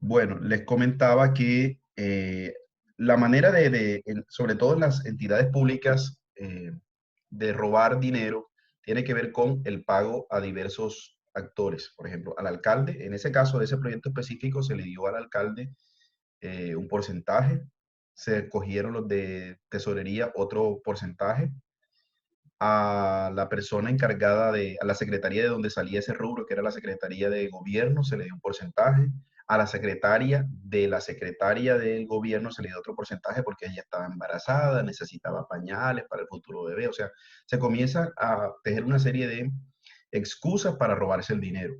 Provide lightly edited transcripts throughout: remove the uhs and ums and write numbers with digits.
Bueno, les comentaba que la manera sobre todo en las entidades públicas, de robar dinero tiene que ver con el pago a diversos actores. Por ejemplo, al alcalde, en ese caso de ese proyecto específico, se le dio al alcalde un porcentaje, se cogieron los de tesorería otro porcentaje, a la persona encargada a la secretaría de donde salía ese rubro, que era la Secretaría de Gobierno, se le dio un porcentaje, a la secretaria del gobierno se le dio otro porcentaje porque ella estaba embarazada, necesitaba pañales para el futuro bebé, o sea, se comienza a tejer una serie de excusas para robarse el dinero.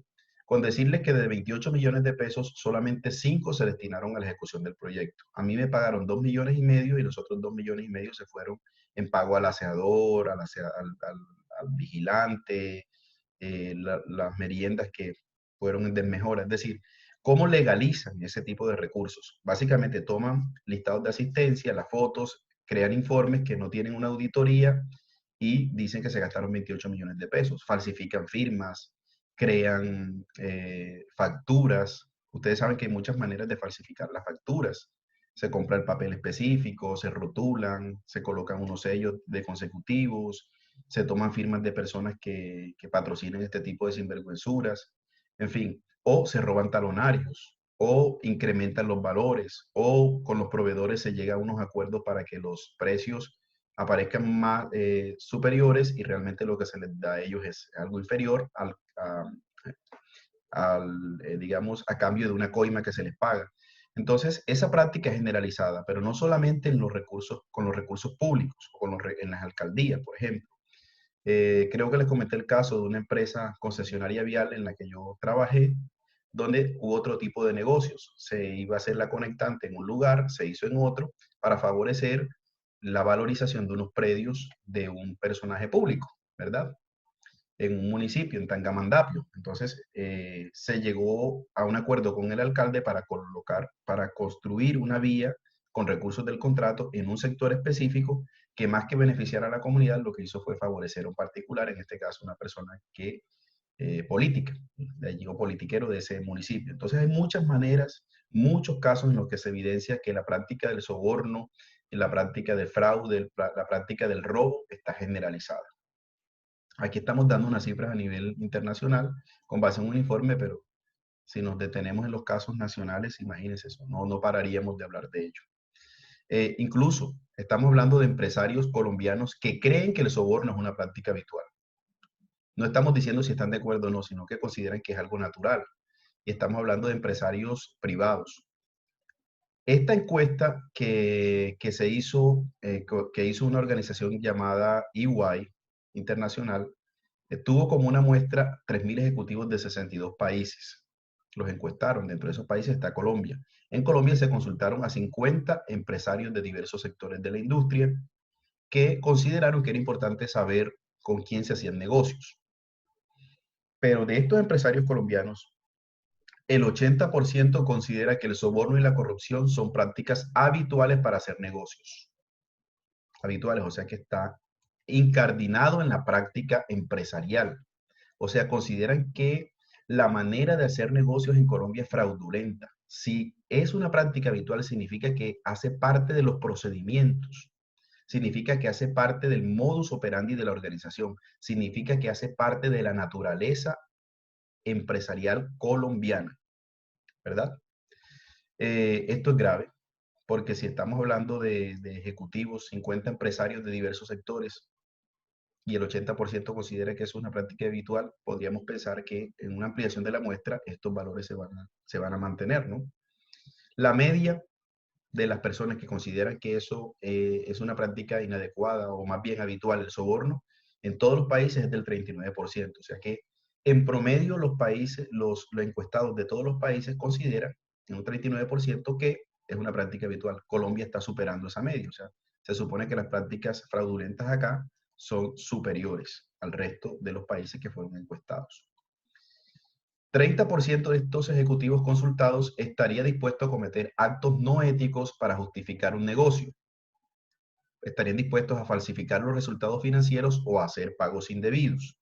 Con decirles que de 28 millones de pesos, solamente 5 se destinaron a la ejecución del proyecto. A mí me pagaron 2 millones y medio y los otros 2 millones y medio se fueron en pago al aseador, al vigilante, las meriendas que fueron de mejora. Es decir, ¿cómo legalizan ese tipo de recursos? Básicamente toman listados de asistencia, las fotos, crean informes que no tienen una auditoría y dicen que se gastaron 28 millones de pesos. Falsifican firmas, crean facturas. Ustedes saben que hay muchas maneras de falsificar las facturas. Se compra el papel específico, se rotulan, se colocan unos sellos de consecutivos, se toman firmas de personas que patrocinen este tipo de sinvergüenzuras, en fin, o se roban talonarios, o incrementan los valores, o con los proveedores se llega a unos acuerdos para que los precios aparezcan más superiores y realmente lo que se les da a ellos es algo inferior digamos, a cambio de una coima que se les paga. Entonces, esa práctica es generalizada, pero no solamente en los recursos, con los recursos públicos, o en las alcaldías, por ejemplo. Creo que les comenté el caso de una empresa concesionaria vial en la que yo trabajé, donde hubo otro tipo de negocios. Se iba a hacer la conectante en un lugar, se hizo en otro, para favorecer la valorización de unos predios de un personaje público, ¿verdad? En un municipio, en Tangamandapio. Entonces, se llegó a un acuerdo con el alcalde para construir una vía con recursos del contrato en un sector específico que más que beneficiar a la comunidad, lo que hizo fue favorecer a un particular, en este caso una persona política, de allí o politiquero de ese municipio. Entonces hay muchas maneras, muchos casos en los que se evidencia que la práctica del soborno, la práctica del fraude, la práctica del robo está generalizada. Aquí estamos dando unas cifras a nivel internacional con base en un informe, pero si nos detenemos en los casos nacionales, imagínense eso, no pararíamos de hablar de ello. Incluso estamos hablando de empresarios colombianos que creen que el soborno es una práctica habitual. No estamos diciendo si están de acuerdo o no, sino que consideran que es algo natural. Y estamos hablando de empresarios privados. Esta encuesta que hizo una organización llamada EY Internacional, tuvo como una muestra 3.000 ejecutivos de 62 países. Los encuestaron. Dentro de esos países está Colombia. En Colombia se consultaron a 50 empresarios de diversos sectores de la industria que consideraron que era importante saber con quién se hacían negocios. Pero de estos empresarios colombianos, el 80% considera que el soborno y la corrupción son prácticas habituales para hacer negocios. Habituales, o sea que está incardinado en la práctica empresarial. O sea, consideran que la manera de hacer negocios en Colombia es fraudulenta. Si es una práctica habitual, significa que hace parte de los procedimientos, significa que hace parte del modus operandi de la organización, significa que hace parte de la naturaleza empresarial colombiana, ¿verdad? Esto es grave, porque si estamos hablando de ejecutivos, 50 empresarios de diversos sectores, y el 80% considera que es una práctica habitual, podríamos pensar que en una ampliación de la muestra estos valores se van a mantener, ¿no? La media de las personas que consideran que eso es una práctica inadecuada o más bien habitual, el soborno, en todos los países es del 39%. O sea que en promedio los países, los encuestados de todos los países consideran en un 39% que es una práctica habitual. Colombia está superando esa media. O sea, se supone que las prácticas fraudulentas acá son superiores al resto de los países que fueron encuestados. 30% de estos ejecutivos consultados estaría dispuesto a cometer actos no éticos para justificar un negocio. Estarían dispuestos a falsificar los resultados financieros o a hacer pagos indebidos.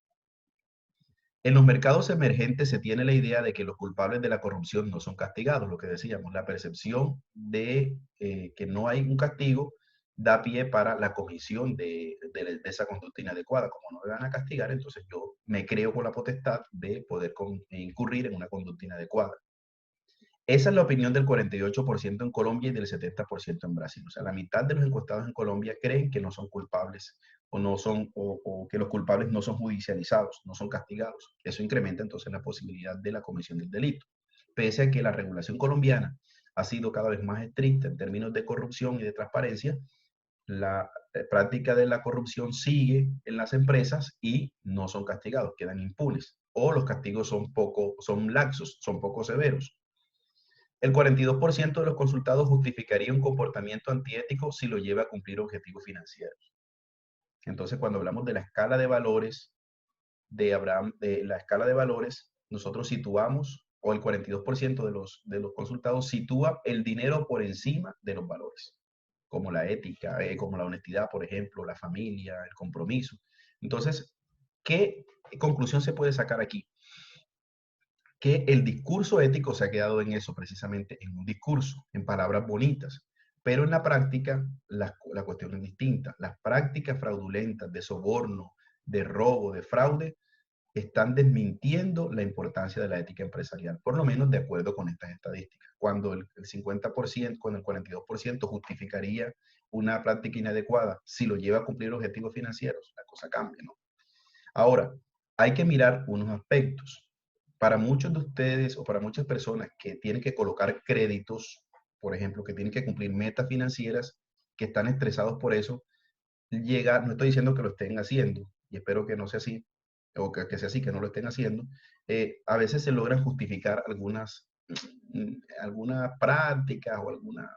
En los mercados emergentes se tiene la idea de que los culpables de la corrupción no son castigados, lo que decíamos, la percepción de que no hay un castigo da pie para la comisión de esa conducta inadecuada. Como no me van a castigar, entonces yo me creo con la potestad de poder incurrir en una conducta inadecuada. Esa es la opinión del 48% en Colombia y del 70% en Brasil. O sea, la mitad de los encuestados en Colombia creen que no son culpables o que los culpables no son judicializados, no son castigados. Eso incrementa entonces la posibilidad de la comisión del delito. Pese a que la regulación colombiana ha sido cada vez más estricta en términos de corrupción y de transparencia, la práctica de la corrupción sigue en las empresas y no son castigados, quedan impunes. O los castigos son laxos, son poco severos. El 42% de los consultados justificaría un comportamiento antiético si lo lleva a cumplir objetivos financieros. Entonces, cuando hablamos de la escala de valores de Abraham, de la escala de valores, nosotros situamos, o el 42% de los consultados sitúa el dinero por encima de los valores, como la ética, como la honestidad, por ejemplo, la familia, el compromiso. Entonces, ¿qué conclusión se puede sacar aquí? Que el discurso ético se ha quedado en eso, precisamente en un discurso, en palabras bonitas, pero en la práctica la cuestión es distinta. Las prácticas fraudulentas de soborno, de robo, de fraude, están desmintiendo la importancia de la ética empresarial, por lo menos de acuerdo con estas estadísticas. Cuando el 50%, con el 42% justificaría una práctica inadecuada si lo lleva a cumplir objetivos financieros, la cosa cambia, ¿no? Ahora, hay que mirar unos aspectos. Para muchos de ustedes o para muchas personas que tienen que colocar créditos, por ejemplo, que tienen que cumplir metas financieras, que están estresados por eso, no estoy diciendo que lo estén haciendo, y espero que no sea así, o que sea así, que no lo estén haciendo, a veces se logran justificar algunas prácticas o algunas,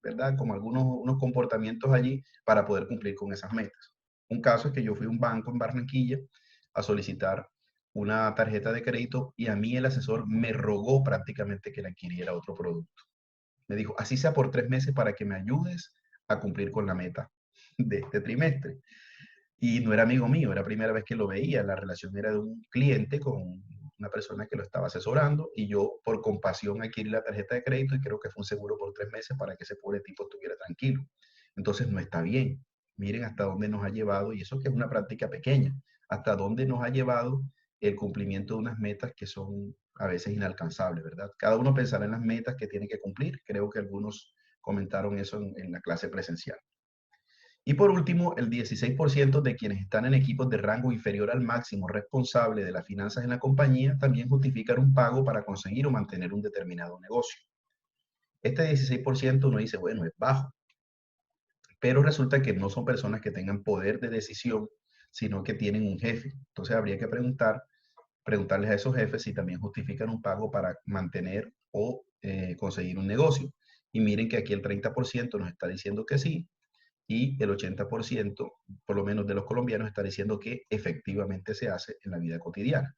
¿verdad? Como unos comportamientos allí para poder cumplir con esas metas. Un caso es que yo fui a un banco en Barranquilla a solicitar una tarjeta de crédito y a mí el asesor me rogó prácticamente que le adquiriera otro producto. Me dijo, así sea por 3 meses para que me ayudes a cumplir con la meta de este trimestre. Y no era amigo mío, era la primera vez que lo veía. La relación era de un cliente con una persona que lo estaba asesorando y yo por compasión adquirí la tarjeta de crédito y creo que fue un seguro por 3 meses para que ese pobre tipo estuviera tranquilo. Entonces no está bien. Miren hasta dónde nos ha llevado, y eso que es una práctica pequeña, hasta dónde nos ha llevado el cumplimiento de unas metas que son a veces inalcanzables, ¿verdad? Cada uno pensará en las metas que tiene que cumplir. Creo que algunos comentaron eso en la clase presencial. Y por último, el 16% de quienes están en equipos de rango inferior al máximo responsable de las finanzas en la compañía también justifican un pago para conseguir o mantener un determinado negocio. Este 16% uno dice, bueno, es bajo, pero resulta que no son personas que tengan poder de decisión, sino que tienen un jefe. Entonces habría que preguntarles a esos jefes si también justifican un pago para mantener o conseguir un negocio. Y miren que aquí el 30% nos está diciendo que sí, y el 80%, por lo menos de los colombianos, está diciendo que efectivamente se hace en la vida cotidiana.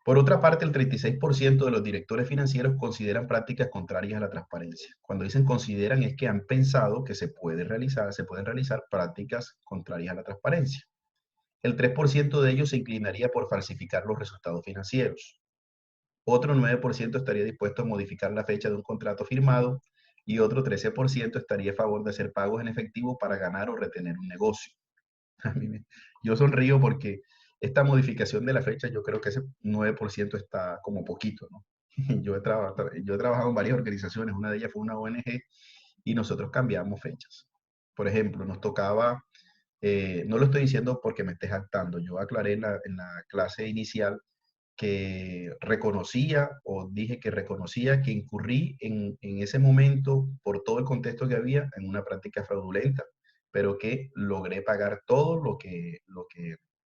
Por otra parte, el 36% de los directores financieros consideran prácticas contrarias a la transparencia. Cuando dicen consideran es que han pensado que se pueden realizar prácticas contrarias a la transparencia. El 3% de ellos se inclinaría por falsificar los resultados financieros. Otro 9% estaría dispuesto a modificar la fecha de un contrato firmado y otro 13% estaría a favor de hacer pagos en efectivo para ganar o retener un negocio. Yo sonrío porque esta modificación de la fecha, yo creo que ese 9% está como poquito, ¿no? Yo he trabajado en varias organizaciones, una de ellas fue una ONG y nosotros cambiamos fechas. Por ejemplo, nos tocaba, no lo estoy diciendo porque me esté jactando, yo aclaré en la clase inicial que reconocía o dije que reconocía que incurrí en ese momento por todo el contexto que había en una práctica fraudulenta, pero que logré pagar todo lo que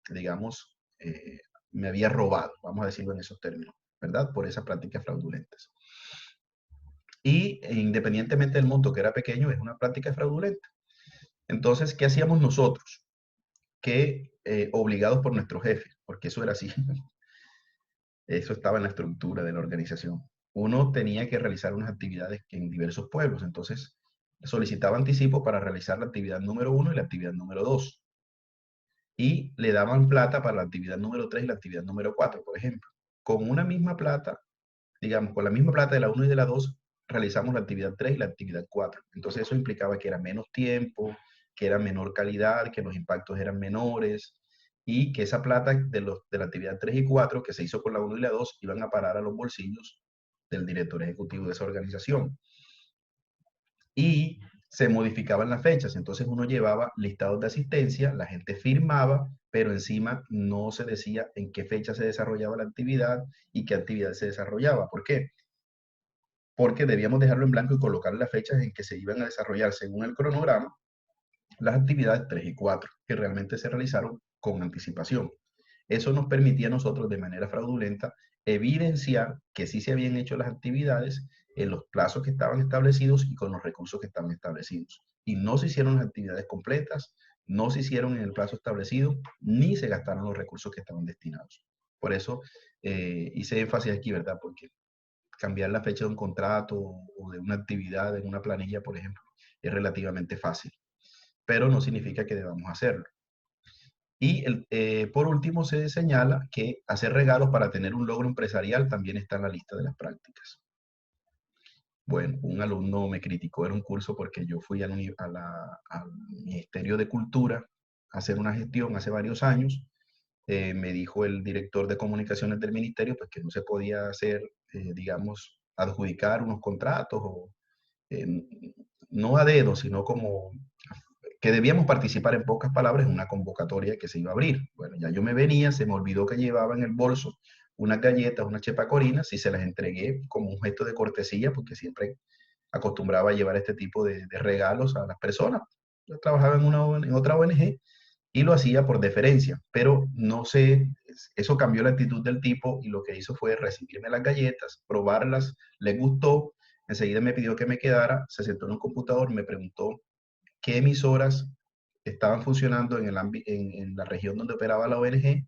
digamos, me había robado, vamos a decirlo en esos términos, ¿verdad? Por esas prácticas fraudulentas. Y independientemente del monto que era pequeño, es una práctica fraudulenta. Entonces, ¿qué hacíamos nosotros? Que obligados por nuestro jefe, porque eso era así. Eso estaba en la estructura de la organización. Uno tenía que realizar unas actividades en diversos pueblos, entonces solicitaba anticipo para realizar la actividad número 1 y la actividad número 2. y le daban plata para la actividad número 3 y la actividad número 4, por ejemplo. Con una misma plata, digamos, con la misma plata de la 1 y de la 2, realizamos la actividad 3 y la actividad 4. Entonces eso implicaba que era menos tiempo, que era menor calidad, que los impactos eran menores y que esa plata de la actividad 3 y 4 que se hizo con la 1 y la 2 iban a parar a los bolsillos del director ejecutivo de esa organización. Y se modificaban las fechas, entonces uno llevaba listados de asistencia, la gente firmaba, pero encima no se decía en qué fecha se desarrollaba la actividad y qué actividad se desarrollaba. ¿Por qué? Porque debíamos dejarlo en blanco y colocar las fechas en que se iban a desarrollar según el cronograma las actividades 3 y 4, que realmente se realizaron con anticipación. Eso nos permitía a nosotros de manera fraudulenta evidenciar que sí se habían hecho las actividades en los plazos que estaban establecidos y con los recursos que estaban establecidos. Y no se hicieron las actividades completas, no se hicieron en el plazo establecido, ni se gastaron los recursos que estaban destinados. Por eso hice énfasis aquí, ¿verdad? Porque cambiar la fecha de un contrato o de una actividad en una planilla, por ejemplo, es relativamente fácil, pero no significa que debamos hacerlo. Y por último, se señala que hacer regalos para tener un logro empresarial también está en la lista de las prácticas. Bueno, un alumno me criticó en un curso porque yo fui al Ministerio de Cultura a hacer una gestión hace varios años. Me dijo el director de comunicaciones del ministerio pues que no se podía hacer, digamos, adjudicar unos contratos o eh, no a dedo, sino como que debíamos participar en pocas palabras en una convocatoria que se iba a abrir. Bueno, ya yo me venía, se me olvidó que llevaba en el bolso unas galletas, unas chepacorinas, y se las entregué como un gesto de cortesía, porque siempre acostumbraba a llevar este tipo de regalos a las personas. Yo trabajaba en otra ONG y lo hacía por deferencia, pero no sé, eso cambió la actitud del tipo y lo que hizo fue recibirme las galletas, probarlas, le gustó, enseguida me pidió que me quedara, se sentó en un computador, me preguntó qué emisoras estaban funcionando en la región donde operaba la ONG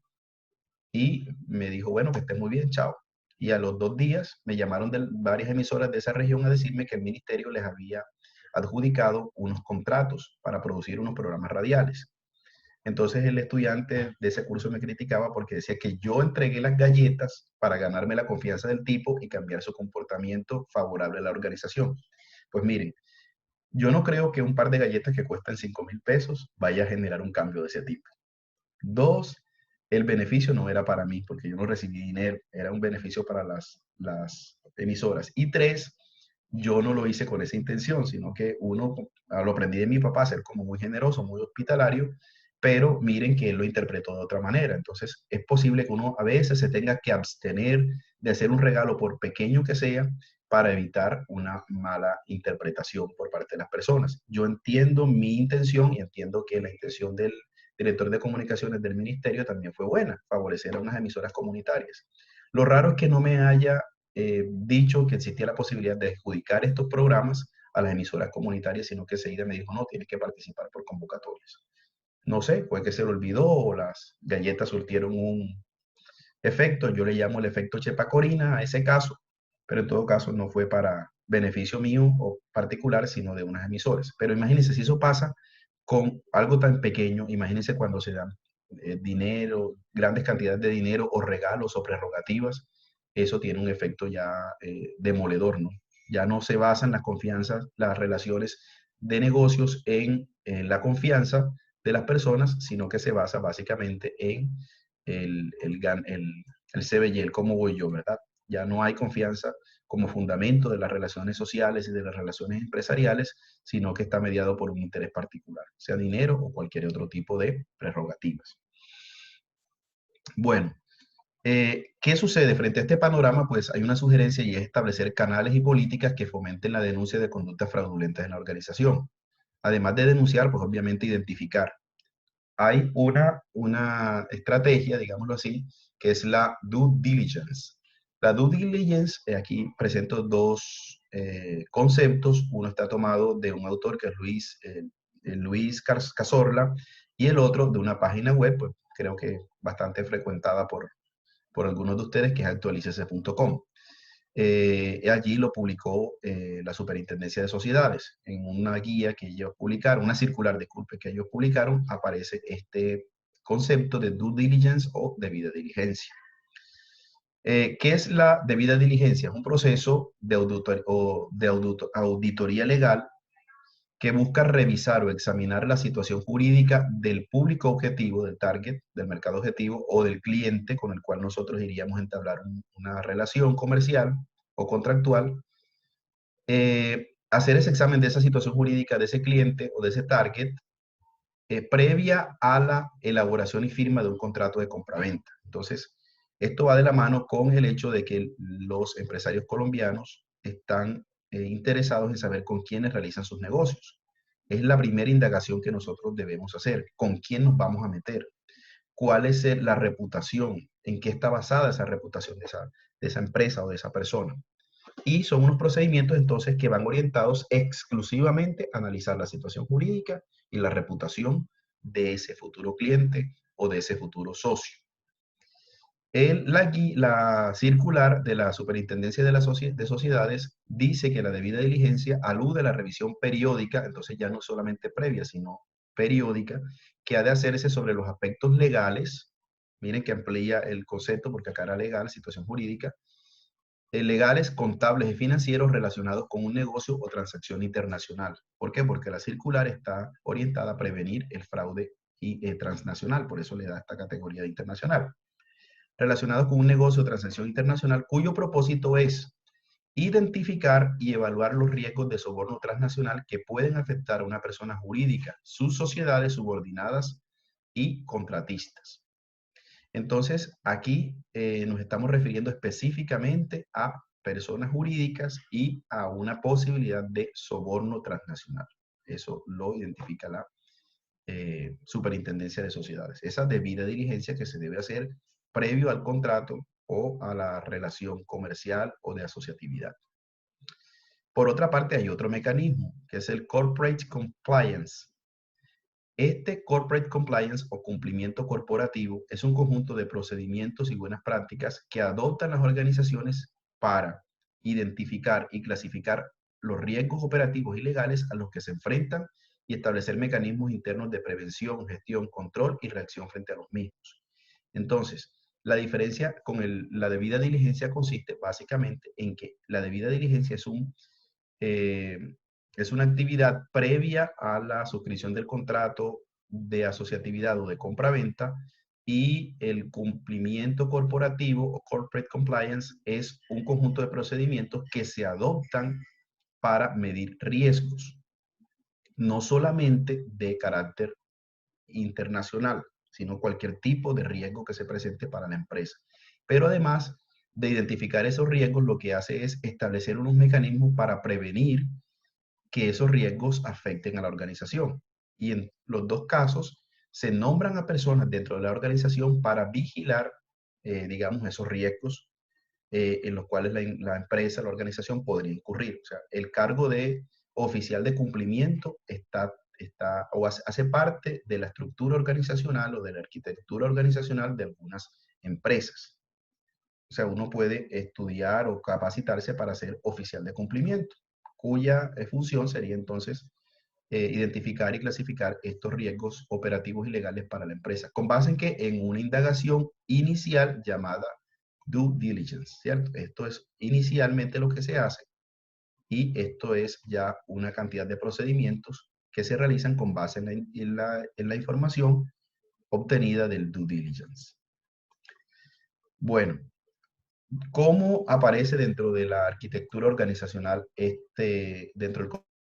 y me dijo, bueno, que esté muy bien, chao. Y a los 2 días me llamaron de varias emisoras de esa región a decirme que el ministerio les había adjudicado unos contratos para producir unos programas radiales. Entonces el estudiante de ese curso me criticaba porque decía que yo entregué las galletas para ganarme la confianza del tipo y cambiar su comportamiento favorable a la organización. Pues miren, yo no creo que un par de galletas que cuestan 5.000 pesos vaya a generar un cambio de ese tipo. Dos, el beneficio no era para mí, porque yo no recibí dinero, era un beneficio para las emisoras. Y tres, yo no lo hice con esa intención, sino que uno, lo aprendí de mi papá, ser como muy generoso, muy hospitalario, pero miren que él lo interpretó de otra manera. Entonces, es posible que uno a veces se tenga que abstener de hacer un regalo, por pequeño que sea, para evitar una mala interpretación por parte de las personas. Yo entiendo mi intención y entiendo que la intención del director de comunicaciones del ministerio también fue buena, favorecer a unas emisoras comunitarias. Lo raro es que no me haya dicho que existía la posibilidad de adjudicar estos programas a las emisoras comunitarias, sino que enseguida me dijo, no, tienes que participar por convocatorias. No sé, fue que se le olvidó o las galletas surtieron un efecto, yo le llamo el efecto Chepacorina a ese caso, pero en todo caso no fue para beneficio mío o particular, sino de unas emisoras. Pero imagínense, si eso pasa con algo tan pequeño, imagínense cuando se dan dinero, grandes cantidades de dinero o regalos o prerrogativas, eso tiene un efecto ya demoledor, ¿no? Ya no se basan las confianzas, las relaciones de negocios en la confianza de las personas, sino que se basa básicamente en el se ve y el cómo voy yo, ¿verdad? Ya no hay confianza como fundamento de las relaciones sociales y de las relaciones empresariales, sino que está mediado por un interés particular, sea dinero o cualquier otro tipo de prerrogativas. Bueno, ¿qué sucede frente a este panorama? Pues hay una sugerencia y es establecer canales y políticas que fomenten la denuncia de conductas fraudulentas en la organización. Además de denunciar, pues obviamente identificar. Hay una estrategia, digámoslo así, que es la due diligence. La due diligence, aquí presento dos conceptos. Uno está tomado de un autor que es Luis Cazorla y el otro de una página web, pues creo que bastante frecuentada por algunos de ustedes, que es actualicese.com. Allí lo publicó la Superintendencia de Sociedades. En una guía que ellos publicaron, una circular, disculpe, que ellos publicaron, aparece este concepto de due diligence o debida diligencia. ¿Qué es la debida diligencia? Es un proceso de auditoría legal que busca revisar o examinar la situación jurídica del público objetivo, del target, del mercado objetivo o del cliente con el cual nosotros iríamos a entablar una relación comercial o contractual. Hacer ese examen de esa situación jurídica de ese cliente o de ese target previa a la elaboración y firma de un contrato de compraventa. Entonces, esto va de la mano con el hecho de que los empresarios colombianos están interesados en saber con quiénes realizan sus negocios. Es la primera indagación que nosotros debemos hacer. ¿Con quién nos vamos a meter? ¿Cuál es la reputación? ¿En qué está basada esa reputación de esa empresa o de esa persona? Y son unos procedimientos entonces que van orientados exclusivamente a analizar la situación jurídica y la reputación de ese futuro cliente o de ese futuro socio. La circular de la Superintendencia de Sociedades dice que la debida diligencia alude a la revisión periódica, entonces ya no solamente previa, sino periódica, que ha de hacerse sobre los aspectos legales. Miren que amplía el concepto porque acá era legal, situación jurídica, legales, contables y financieros relacionados con un negocio o transacción internacional. ¿Por qué? Porque la circular está orientada a prevenir el fraude transnacional, por eso le da esta categoría de internacional. Relacionados con un negocio o transacción internacional cuyo propósito es identificar y evaluar los riesgos de soborno transnacional que pueden afectar a una persona jurídica, sus sociedades subordinadas y contratistas. Entonces, aquí nos estamos refiriendo específicamente a personas jurídicas y a una posibilidad de soborno transnacional. Eso lo identifica la Superintendencia de Sociedades. Esa debida diligencia que se debe hacer previo al contrato o a la relación comercial o de asociatividad. Por otra parte, hay otro mecanismo, que es el Corporate Compliance. Este Corporate Compliance o cumplimiento corporativo es un conjunto de procedimientos y buenas prácticas que adoptan las organizaciones para identificar y clasificar los riesgos operativos y legales a los que se enfrentan y establecer mecanismos internos de prevención, gestión, control y reacción frente a los mismos. Entonces, la diferencia con la debida diligencia consiste básicamente en que la debida diligencia es una actividad previa a la suscripción del contrato de asociatividad o de compraventa, y el cumplimiento corporativo o corporate compliance es un conjunto de procedimientos que se adoptan para medir riesgos, no solamente de carácter internacional, sino cualquier tipo de riesgo que se presente para la empresa. Pero además de identificar esos riesgos, lo que hace es establecer unos mecanismos para prevenir que esos riesgos afecten a la organización. Y en los dos casos se nombran a personas dentro de la organización para vigilar, digamos, esos riesgos en los cuales la empresa, la organización podría incurrir. O sea, el cargo de oficial de cumplimiento hace parte de la estructura organizacional o de la arquitectura organizacional de algunas empresas. O sea, uno puede estudiar o capacitarse para ser oficial de cumplimiento, cuya función sería entonces identificar y clasificar estos riesgos operativos y legales para la empresa, con base en que en una indagación inicial llamada due diligence, ¿cierto? Esto es inicialmente lo que se hace, y esto es ya una cantidad de procedimientos que se realizan con base en la información obtenida del due diligence. Bueno, ¿cómo aparece dentro de la arquitectura organizacional dentro del